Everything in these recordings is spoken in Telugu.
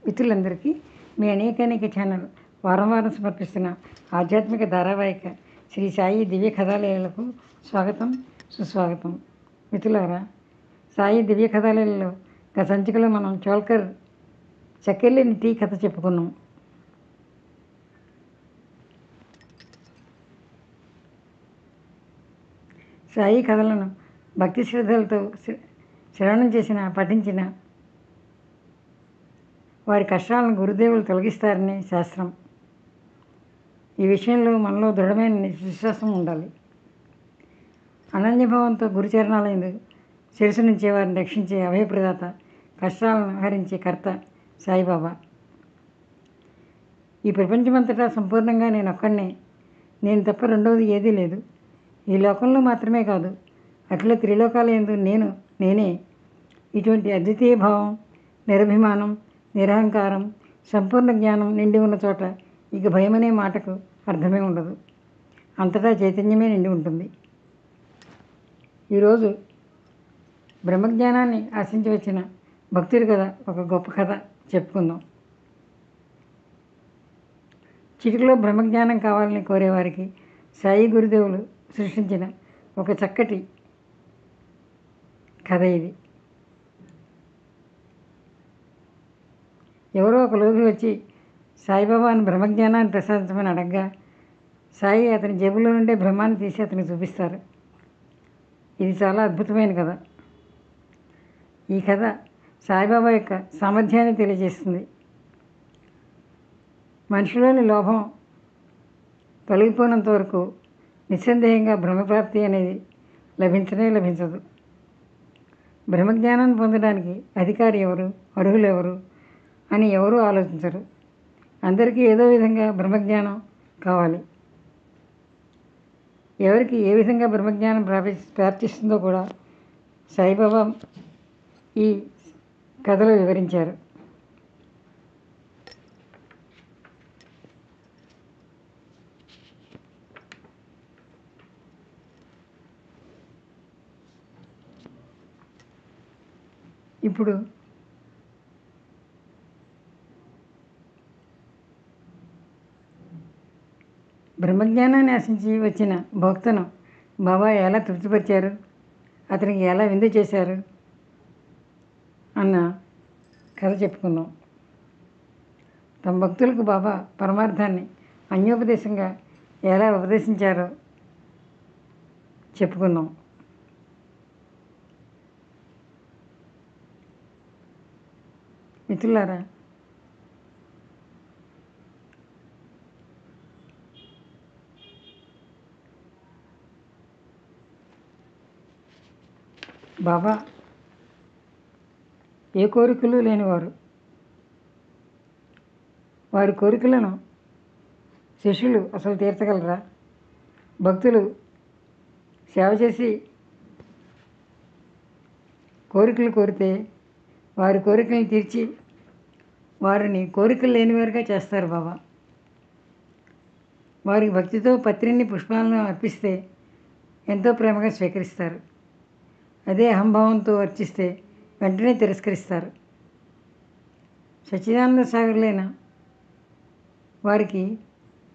మిత్రులందరికీ మీ అనేక ఛానల్ వారం వారం సమర్పిస్తున్న ఆధ్యాత్మిక ధారావాహిక శ్రీ సాయి దివ్య కథాలయాలకు స్వాగతం సుస్వాగతం. మిత్రులారా, సాయి దివ్య కథాలయాలలో గత సంచికలో మనం చోల్కర్ చక్కెరలేని టీ కథ చెప్పుకున్నాం. సాయి కథలను భక్తి శ్రద్ధలతో శ్రవణం చేసిన పఠించిన వారి కష్టాలను గురుదేవులు తొలగిస్తారని శాస్త్రం. ఈ విషయంలో మనలో దృఢమైన విశ్వాసం ఉండాలి. అనన్యభావంతో గురుచరణాలయందు శిరసు నుంచే వారిని రక్షించే అభయప్రదాత, కష్టాలను హరించే కర్త సాయిబాబా. ఈ ప్రపంచమంతటా సంపూర్ణంగా నేను ఒక్కడినే, నేను తప్ప రెండవది ఏదీ లేదు. ఈ లోకంలో మాత్రమే కాదు, అఖిల త్రిలోకాలయందు నేనే. ఇటువంటి అద్వితీయ భావం, నిరభిమానం, నిరహంకారం, సంపూర్ణ జ్ఞానం నిండి ఉన్న చోట ఇక భయమనే మాటకు అర్థమే ఉండదు. అంతటా చైతన్యమే నిండి ఉంటుంది. ఈరోజు బ్రహ్మజ్ఞానాన్ని ఆశించి వచ్చిన భక్తుడి కథ, ఒక గొప్ప కథ చెప్పుకుందాం. చిటికలో బ్రహ్మజ్ఞానం కావాలని కోరేవారికి సాయి గురుదేవులు సృష్టించిన ఒక చక్కటి కథ ఇది. ఎవరో ఒక లోకి వచ్చి సాయిబాబాను బ్రహ్మజ్ఞానాన్ని ప్రసాదించమని అడగగా సాయి అతని జేబులో నుండే బ్రహ్మాన్ని తీసి అతనికి చూపిస్తారు. ఇది చాలా అద్భుతమైన కథ. ఈ కథ సాయిబాబా యొక్క సామర్థ్యాన్ని తెలియజేస్తుంది. మనిషిలోని లోభం తొలగిపోయినంత వరకు నిస్సందేహంగా బ్రహ్మప్రాప్తి అనేది లభించదు. బ్రహ్మజ్ఞానాన్ని పొందడానికి అధికారి ఎవరు, అర్హులు ఎవరు అని ఎవరూ ఆలోచించరు. అందరికీ ఏదో విధంగా బ్రహ్మజ్ఞానం కావాలి. ఎవరికి ఏ విధంగా బ్రహ్మజ్ఞానం ప్రాప్తిస్తుందో కూడా సాయిబాబా ఈ కథలో వివరించారు. ఇప్పుడు బ్రహ్మజ్ఞానాన్ని ఆశించి వచ్చిన భక్తును బాబా ఎలా తృప్తిపరిచారు, అతనికి ఎలా విందు చేశారు అన్న కథ చెప్పుకుందాం. తమ భక్తులకు బాబా పరమార్థాన్ని అన్యోపదేశంగా ఎలా ఉపదేశించారో చెప్పుకుందాం. మిత్రులారా, బాబా ఏ కోరికలు లేనివారు. వారి కోరికలను శిష్యులు అసలు తీర్చగలరా? భక్తులు సేవ చేసి కోరికలు కోరితే వారి కోరికలను తీర్చి వారిని కోరికలు లేనివారుగా చేస్తారు బాబా. వారికి భక్తితో పత్రిని, పుష్పాలను అర్పిస్తే ఎంతో ప్రేమగా స్వీకరిస్తారు. అదే అహంభావంతో అర్చిస్తే వెంటనే తిరస్కరిస్తారు. సచ్చిదానంద సాగరులైన వారికి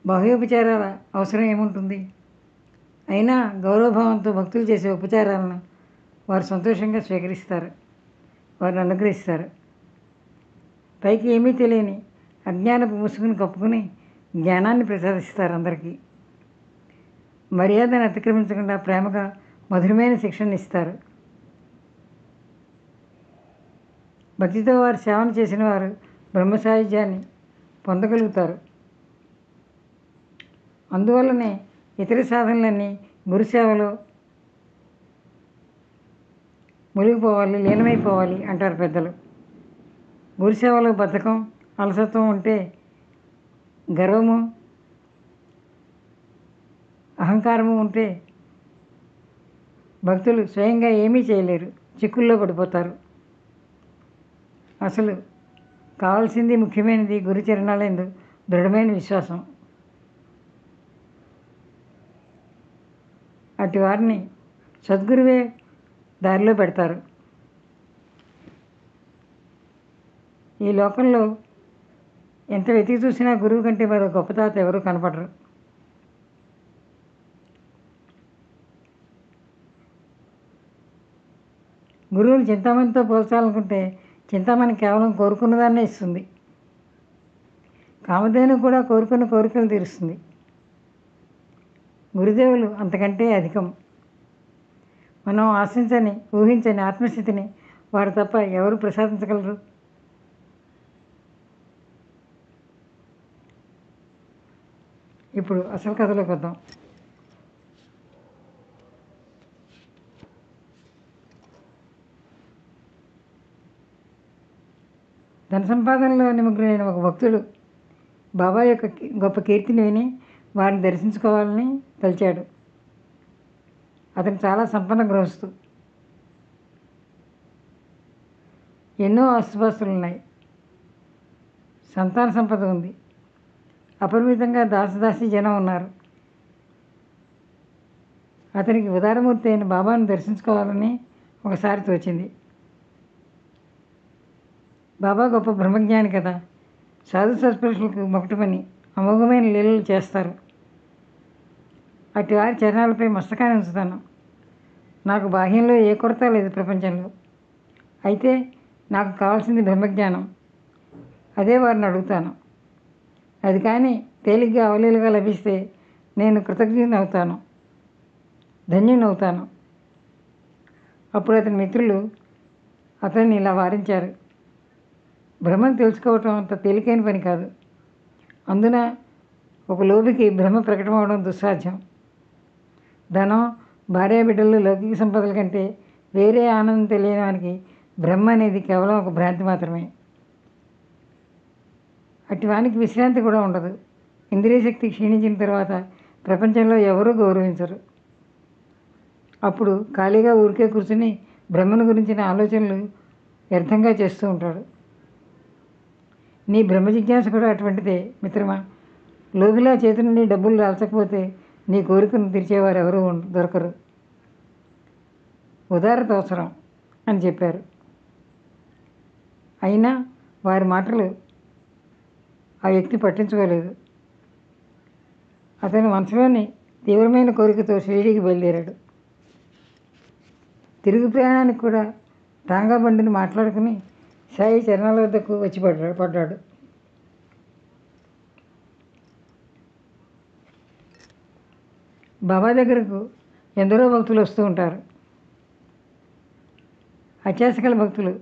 బాహ్యోపచారాల అవసరం ఏముంటుంది? అయినా గౌరవభావంతో భక్తులు చేసే ఉపచారాలను వారు సంతోషంగా స్వీకరిస్తారు, వారిని అనుగ్రహిస్తారు. పైకి ఏమీ తెలియని అజ్ఞానపు ముసుగును కప్పుకుని జ్ఞానాన్ని ప్రసాదిస్తారు అందరికీ. మర్యాదను అతిక్రమించకుండా ప్రేమగా మధురమైన శిక్షణ ఇస్తారు. భక్తితో వారు సేవన చేసిన వారు బ్రహ్మ సాయుధ్యాన్ని పొందగలుగుతారు. అందువల్లనే ఇతర సాధనలన్నీ గురుసేవలో మునిగిపోవాలి, లీనమైపోవాలి అంటారు పెద్దలు. గురుసేవలో బద్ధకం, అలసత్వం ఉంటే, గర్వము, అహంకారము ఉంటే భక్తులు స్వయంగా ఏమీ చేయలేరు, చిక్కుల్లో పడిపోతారు. అసలు కావాల్సింది, ముఖ్యమైనది గురుచరణాలందు దృఢమైన విశ్వాసం. అటు వారిని సద్గురువే దారిలో పెడతారు. ఈ లోకంలో ఎంత వెతికి చూసినా గురువు కంటే మరో గొప్ప తాత ఎవరూ కనపడరు. గురువుని చింతామణితో పోల్చాలనుకుంటే చింతామణి కేవలం కోరుకున్నదాన్నే ఇస్తుంది. కామధేను కూడా కోరుకున్న కోరికలు తీరుస్తుంది. గురుదేవులు అంతకంటే అధికం. మనం ఆశించని, ఊహించని ఆత్మస్థితిని వారు తప్ప ఎవరు ప్రసాదించగలరు? ఇప్పుడు అసలు కథలోకి వద్దాం. ధన సంపాదనలో నిమగ్నులైన ఒక భక్తుడు బాబా యొక్క గొప్ప కీర్తిని విని వారిని దర్శించుకోవాలని తలిచాడు. అతను చాలా సంపన్న గృహస్థు. ఎన్నో ఆస్తుపాస్తులు ఉన్నాయి. సంతాన సంపద ఉంది. అపరిమితంగా దాసదాసి జనం ఉన్నారు. అతనికి ఉదారమూర్తి అయిన బాబాను దర్శించుకోవాలని ఒకసారి తోచింది. బాబా గొప్ప బ్రహ్మజ్ఞాని కదా, సాధు సత్పురుషులకు మొకటమని అమోఘమైన లీలలు చేస్తారు. అటు వారి చరణాలపై మస్తకాన్ని ఉంచుతాను. నాకు బాహ్యంలో ఏ కొరత లేదు ప్రపంచంలో. అయితే నాకు కావాల్సింది బ్రహ్మజ్ఞానం. అదే వారిని అడుగుతాను. అది కానీ తేలిగ్గా అవలీలుగా లభిస్తే నేను కృతజ్ఞుని అవుతాను, ధన్యుని అవుతాను. అప్పుడు అతని మిత్రులు అతన్ని ఇలా వారించారు. బ్రహ్మను తెలుసుకోవటం అంత తేలికైన పని కాదు. అందున ఒక లోబికి బ్రహ్మ ప్రకటమవడం దుస్సాధ్యం. ధనం, భార్యాబిడ్డలు, లౌకిక సంపదల కంటే వేరే ఆనందం తెలియని వానికి బ్రహ్మ అనేది కేవలం ఒక భ్రాంతి మాత్రమే. అట్టి వానికి విశ్రాంతి కూడా ఉండదు. ఇంద్రియ శక్తి క్షీణించిన తర్వాత ప్రపంచంలో ఎవరూ గౌరవించరు. అప్పుడు ఖాళీగా ఊరికే కూర్చుని బ్రహ్మను గురించిన ఆలోచనలు వ్యర్థంగా చేస్తూ ఉంటాడు. నీ బ్రహ్మ జిజ్ఞాస కూడా అటువంటిదే మిత్రమా. లోబిలా చేతి నుండి డబ్బులు దాల్చకపోతే నీ కోరికను తీర్చేవారు ఎవరూ దొరకరు. ఉదారత అవసరం అని చెప్పారు. అయినా వారి మాటలు ఆ వ్యక్తి పట్టించుకోలేదు. అతని మనసులోని తీవ్రమైన కోరికతో షిరిడీకి బయలుదేరాడు. తిరుగు ప్రయాణానికి కూడా టాంగా బండిని మాట్లాడుకుని సాయి చరణాల వద్దకు వచ్చి పడ్డాడు. బాబా దగ్గరకు ఎందరో భక్తులు వస్తూ ఉంటారు. అత్యాశకల భక్తులు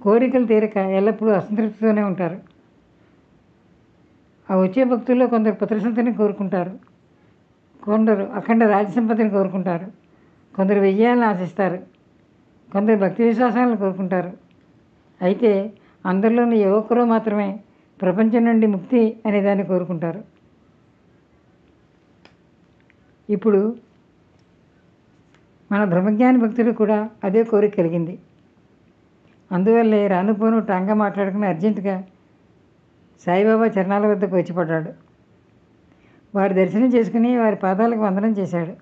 కోరికలు తీరక ఎల్లప్పుడూ అసంతృప్తితోనే ఉంటారు. ఆ వచ్చే భక్తుల్లో కొందరు పుత్రసంతతిని కోరుకుంటారు, కొందరు అఖండ రాజసంపత్తిని కోరుకుంటారు, కొందరు విజయాలను ఆశిస్తారు, కొందరు భక్తి విశ్వాసాలను కోరుకుంటారు. అయితే అందరిలోని ఏ ఒక్కరో మాత్రమే ప్రపంచం నుండి ముక్తి అనేదాన్ని కోరుకుంటారు. ఇప్పుడు మన బ్రహ్మజ్ఞాని భక్తుడు కూడా అదే కోరిక కలిగింది. అందువల్లే రానుపోను టాంగా మాట్లాడుకుని అర్జెంటుగా సాయిబాబా చరణాల వద్దకు వచ్చి పడ్డాడు. వారి దర్శనం చేసుకుని వారి పాదాలకు వందనం చేశాడు.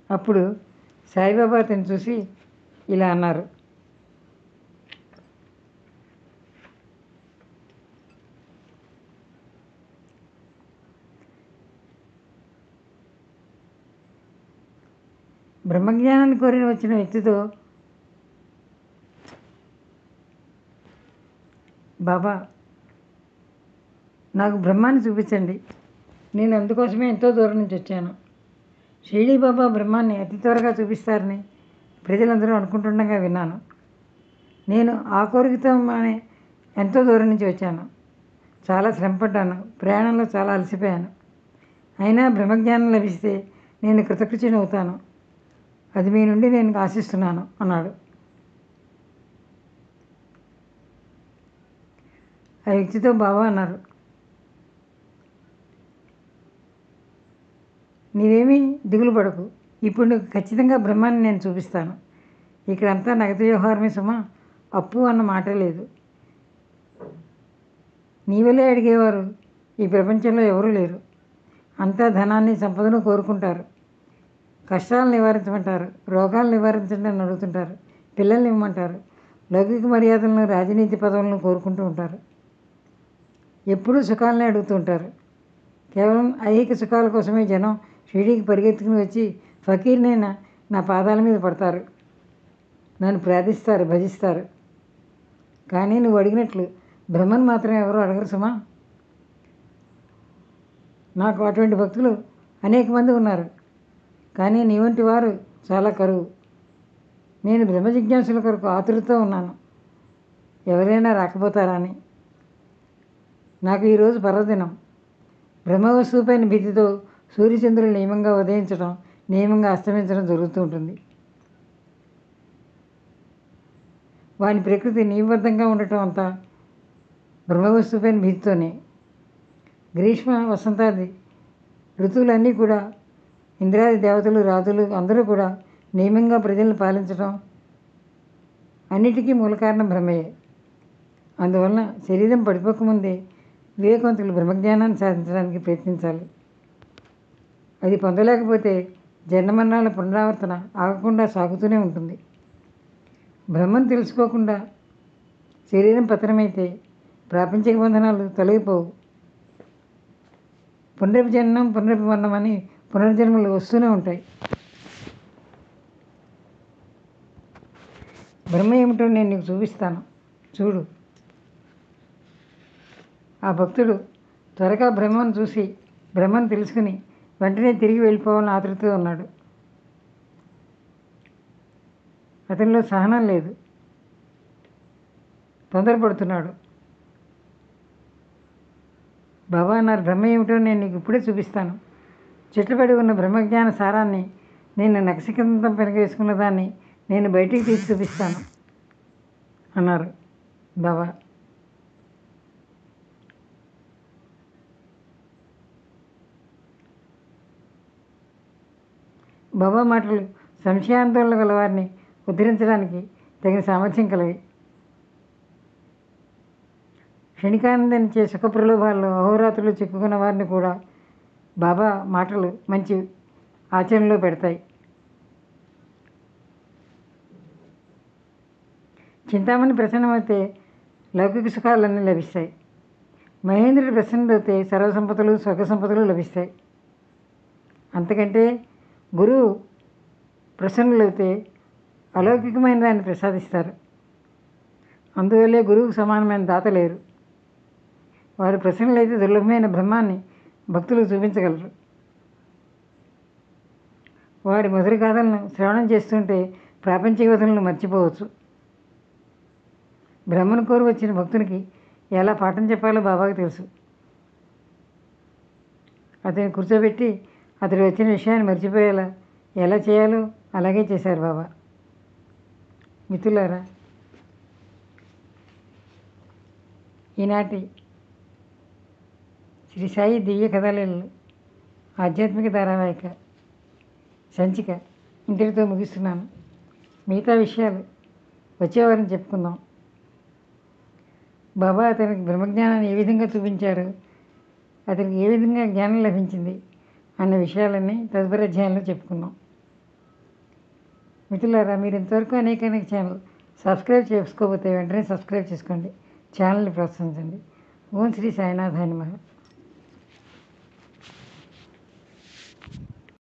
అప్పుడు సాయిబాబా అతన్ని చూసి ఇలా అన్నారు. బ్రహ్మజ్ఞానాన్ని కోరిన వచ్చిన వ్యక్తితో, బాబా నాకు బ్రహ్మాన్ని చూపించండి, నేను అందుకోసమే ఎంతో దూరం నుంచి వచ్చాను. షిరిడీ బాబా బ్రహ్మాన్ని అతి త్వరగా చూపిస్తారని ప్రజలందరూ అనుకుంటుండగా విన్నాను. నేను ఆ కోరికతోనే ఎంతో దూరం నుంచి వచ్చాను. చాలా శ్రమపడ్డాను, ప్రయాణంలో చాలా అలసిపోయాను. అయినా బ్రహ్మజ్ఞానం లభిస్తే నేను కృతకృత్యుని అవుతాను. అది మీ నుండి నేను ఆశిస్తున్నాను అన్నాడు. ఆ వ్యక్తితో బాబా అన్నారు, నీవేమీ దిగులు పడకు, ఇప్పుడు నీకు ఖచ్చితంగా బ్రహ్మాన్ని నేను చూపిస్తాను. ఇక్కడంతా నగదు వ్యవహారమే సుమా, అప్పు అన్న మాట లేదు. నీవలే అడిగేవారు ఈ ప్రపంచంలో ఎవరూ లేరు. అంతా ధనాన్ని, సంపదను కోరుకుంటారు. కష్టాలను నివారించమంటారు, రోగాలు నివారించండి అని అడుగుతుంటారు, పిల్లల్ని ఇవ్వమంటారు. లౌకిక మర్యాదలను, రాజనీతి పదవులను కోరుకుంటూ ఉంటారు. ఎప్పుడూ సుఖాలనే అడుగుతూ ఉంటారు. కేవలం ఐహిక సుఖాల కోసమే జనం షిరిడీకి పరిగెత్తుకుని వచ్చి ఫకీర్నైనా నా పాదాల మీద పడతారు, నన్ను ప్రార్థిస్తారు, భజిస్తారు. కానీ నువ్వు అడిగినట్లు బ్రహ్మను మాత్రం ఎవరో అడగరు సుమా. నాకు అటువంటి భక్తులు అనేక మంది ఉన్నారు, కానీ నీ వంటి వారు చాలా కరువు. నేను బ్రహ్మ జిజ్ఞాసుల కొరకు ఆతురతో ఉన్నాను, ఎవరైనా రాకపోతారా అని. నాకు ఈరోజు పర్వదినం. బ్రహ్మ వస్తువుపైన భీతితో సూర్యచంద్రులు నియమంగా ఉదయించడం, నియమంగా అస్తమించడం జరుగుతూ ఉంటుంది. వాని ప్రకృతి నియమబద్ధంగా ఉండటం అంతా బ్రహ్మ వస్తువుపైన భీతితోనే. గ్రీష్మ, వసంతాది ఋతువులన్నీ కూడా ఇంద్రాది దేవతలు, రాజులు అందరూ కూడా నియమంగా ప్రజలను పాలించడం అన్నిటికీ మూల కారణం బ్రహ్మయే. అందువలన శరీరం పడిపోకముందే వివేకవంతులు బ్రహ్మజ్ఞానాన్ని సాధించడానికి ప్రయత్నించాలి. అది పొందలేకపోతే జన్మమరణాల పునరావర్తన ఆగకుండా సాగుతూనే ఉంటుంది. బ్రహ్మను తెలుసుకోకుండా శరీరం పతనమైతే ప్రాపంచిక బంధనాలు తొలగిపోవు. పునరభిజననం, పునరభిమరణం అని పునర్జన్మలు వస్తూనే ఉంటాయి. బ్రహ్మ ఏమిటో నేను నీకు చూపిస్తాను, చూడు. ఆ భక్తుడు త్వరగా బ్రహ్మను చూసి బ్రహ్మను తెలుసుకుని వెంటనే తిరిగి వెళ్ళిపోవాలని ఆతృతతో ఉన్నాడు. అతనిలో సహనం లేదు, తొందరపడుతున్నాడు. బాబా అన్నారు, బ్రహ్మ ఏమిటో నేను నీకు ఇప్పుడే చూపిస్తాను. చుట్టుపడి ఉన్న బ్రహ్మజ్ఞాన సారాన్ని, నేను నక్షకింతం పెనగేసుకున్న దాన్ని నేను బయటికి తీసి చూపిస్తాను అన్నారు బాబా. బాబా మాటలు సంశయాందోళన గల వారిని ఉద్ధరించడానికి తగిన సామర్థ్యం కలవి. క్షణికానందించే సుఖ ప్రలోభాల్లో అహోరాత్రులు చిక్కుకున్న వారిని కూడా బాబా మాటలు మంచి ఆచరణలో పెడతాయి. చింతామణి ప్రసన్నమైతే లౌకిక సుఖాలన్నీ లభిస్తాయి. మహేంద్రుడు ప్రసన్నుడైతే సర్వసంపదలు, స్వర్గ సంపదలు లభిస్తాయి. అంతకంటే గురువు ప్రసన్నులైతే అలౌకికమైన దాన్ని ప్రసాదిస్తారు. అందువల్లే గురువుకు సమానమైన దాత లేరు. వారు ప్రసన్నులైతే దుర్లభమైన బ్రహ్మాన్ని భక్తులకు చూపించగలరు. వారి మధుర గాథలను శ్రవణం చేస్తుంటే ప్రాపంచిక వధులను మర్చిపోవచ్చు. బ్రహ్మను కోరి వచ్చిన భక్తునికి ఎలా పాఠం చెప్పాలో బాబాకు తెలుసు. అతన్ని కూర్చోబెట్టి అతడు వచ్చిన విషయాన్ని మర్చిపోయేలా ఎలా చేయాలో అలాగే చేశారు బాబా. మిత్రులారా, ఈనాటి శ్రీ సాయి దివ్య కథలు ఆధ్యాత్మిక ధారావాహిక సంచిక ఇంతటితో ముగిస్తున్నాను. మిగతా విషయాలు వచ్చేవారిని చెప్పుకుందాం. బాబా అతనికి బ్రహ్మజ్ఞానాన్ని ఏ విధంగా చూపించారు, అతనికి ఏ విధంగా జ్ఞానం లభించింది అన్న విషయాలన్నీ తదుపరి అధ్యాయంలో చెప్పుకుందాం. మిత్రులారా, మీరు ఇంతవరకు అనేక ఛానల్ సబ్స్క్రైబ్ చేసుకోకపోతే వెంటనే సబ్స్క్రైబ్ చేసుకోండి, ఛానల్ని ప్రోత్సహించండి. ఓం శ్రీ సాయినాథాయ నమః.